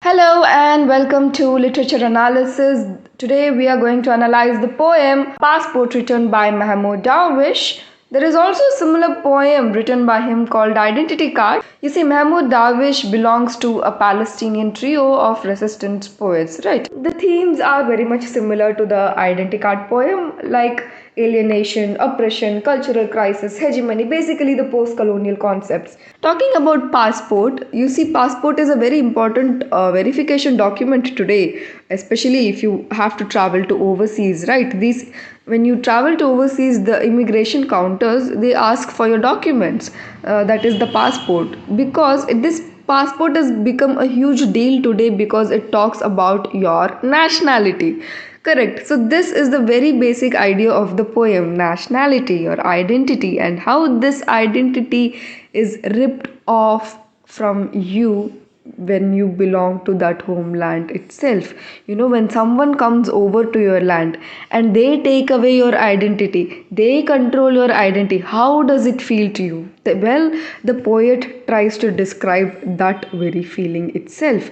Hello and welcome to Literature Analysis. Today we are going to analyze the poem Passport written by Mahmoud Darwish. There is also a similar poem written by him called Identity Card. You see, Mahmoud Darwish belongs to a Palestinian trio of resistance poets, right? The themes are very much similar to the Identity Card poem, like alienation, oppression, cultural crisis, hegemony, basically the post-colonial concepts. Talking about passport, you see passport is a very important verification document today, especially if you have to travel to overseas, right? These when you travel to overseas, the immigration counters, they ask for your documents, that is the passport, because this passport has become a huge deal today because it talks about your nationality. Correct. So this is the very basic idea of the poem, nationality or identity, and how this identity is ripped off from you when you belong to that homeland itself. When someone comes over to your land and they take away your identity, they control your identity, how does it feel to you? Well, the poet tries to describe that very feeling itself.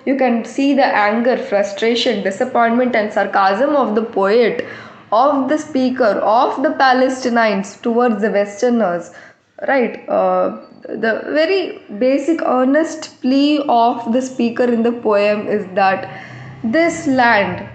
You can see the anger, frustration, disappointment, and sarcasm of the poet, of the speaker, of the Palestinians towards the Westerners, right? The very basic earnest plea of the speaker in the poem is that this land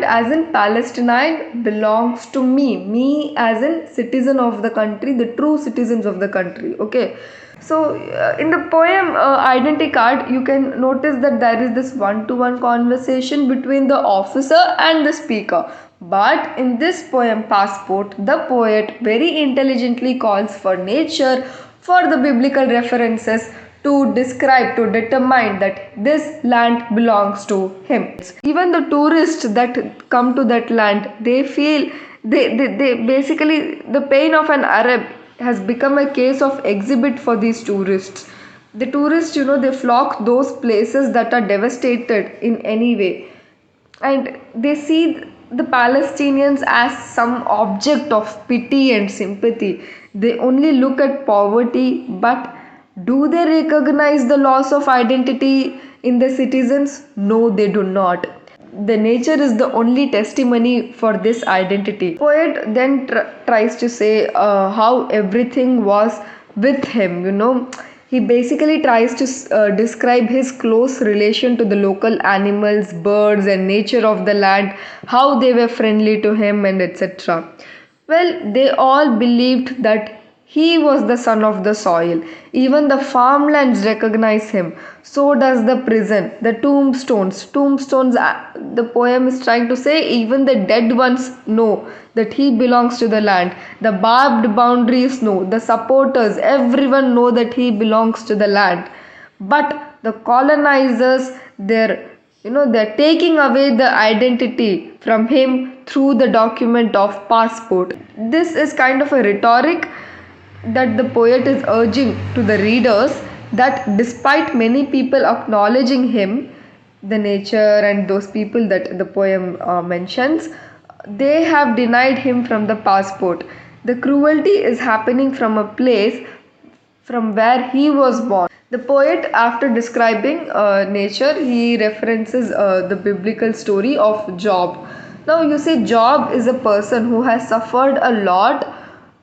as in Palestine belongs to me as in citizen of the country, the true citizens of the country. Okay, so in the poem Identity Card, you can notice that there is this one-to-one conversation between the officer and the speaker. But in this poem Passport, the poet very intelligently calls for nature, for the biblical references to describe, to determine that this land belongs to him. Even the tourists that come to that land, they feel, they basically, the pain of an Arab has become a case of exhibit for these tourists. The tourists, they flock those places that are devastated in any way, and they see the Palestinians as some object of pity and sympathy. They only look at poverty, but do they recognize the loss of identity in the citizens? No, they do not. The nature is the only testimony for this identity. Poet then tries to say how everything was with him. He basically tries to describe his close relation to the local animals, birds, and nature of the land, how they were friendly to him, and etc. Well, they all believed that he was the son of the soil. Even the farmlands recognize him. So does the prison, the tombstones. Tombstones, the poem is trying to say, even the dead ones know that he belongs to the land. The barbed boundaries know, the supporters, everyone know that he belongs to the land. But the colonizers, they're taking away the identity from him through the document of passport. This is kind of a rhetoric that the poet is urging to the readers, that despite many people acknowledging him, the nature and those people that the poem mentions, they have denied him from the passport. The cruelty is happening from a place from where he was born. The poet, after describing nature, he references the biblical story of Job. Now, you see, Job is a person who has suffered a lot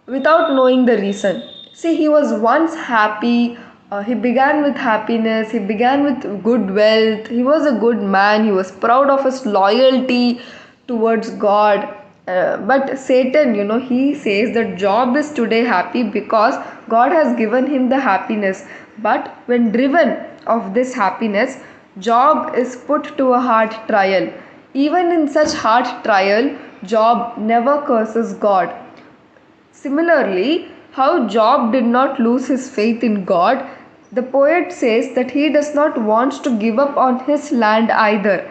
without knowing the reason. See, he was once happy. He began with happiness. He began with good wealth. He was a good man. He was proud of his loyalty towards God. But Satan, he says that Job is today happy because God has given him the happiness. But when driven of this happiness, Job is put to a hard trial. Even in such hard trial, Job never curses God. Similarly, how Job did not lose his faith in God, the poet says that he does not want to give up on his land either.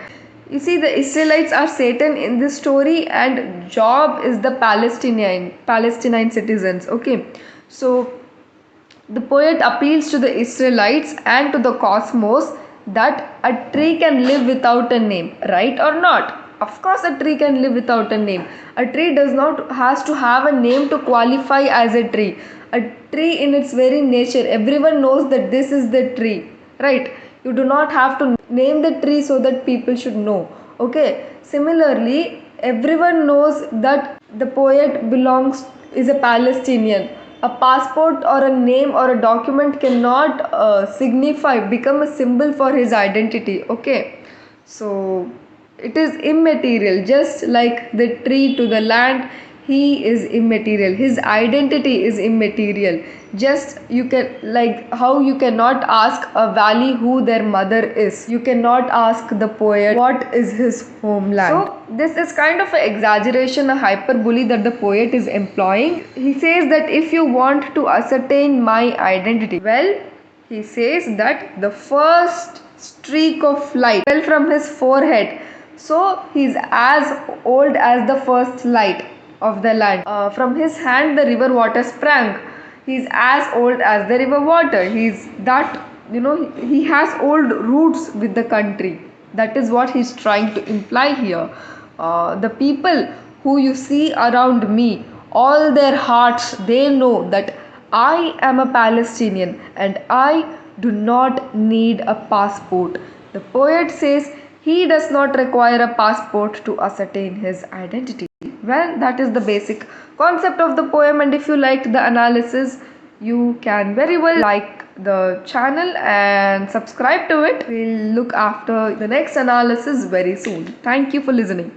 You see, the Israelites are Satan in this story, and Job is the Palestinian citizens. Okay, so the poet appeals to the Israelites and to the cosmos that a tree can live without a name, right or not? Of course, a tree can live without a name. A tree does not has to have a name to qualify as a tree. A tree in its very nature, everyone knows that this is the tree, right? You do not have to name the tree so that people should know. Okay. Similarly, everyone knows that the poet belongs is a Palestinian. A passport or a name or a document cannot signify become a symbol for his identity. Okay. So it is immaterial, just like the tree to the land. He is immaterial, his identity is immaterial. Just you can, like how you cannot ask a valley who their mother is, you cannot ask the poet what is his homeland. So this is kind of an exaggeration, a hyperbole that the poet is employing. He says that if you want to ascertain my identity, well, he says that the first streak of light fell from his forehead. So he's as old as the first light of the land. From his hand, the river water sprang. He's as old as the river water. He's that, he has old roots with the country. That is what he's trying to imply here. The people who you see around me, all their hearts, they know that I am a Palestinian and I do not need a passport. The poet says he does not require a passport to ascertain his identity. Well, that is the basic concept of the poem, and if you liked the analysis, you can very well like the channel and subscribe to it. We'll look after the next analysis very soon. Thank you for listening.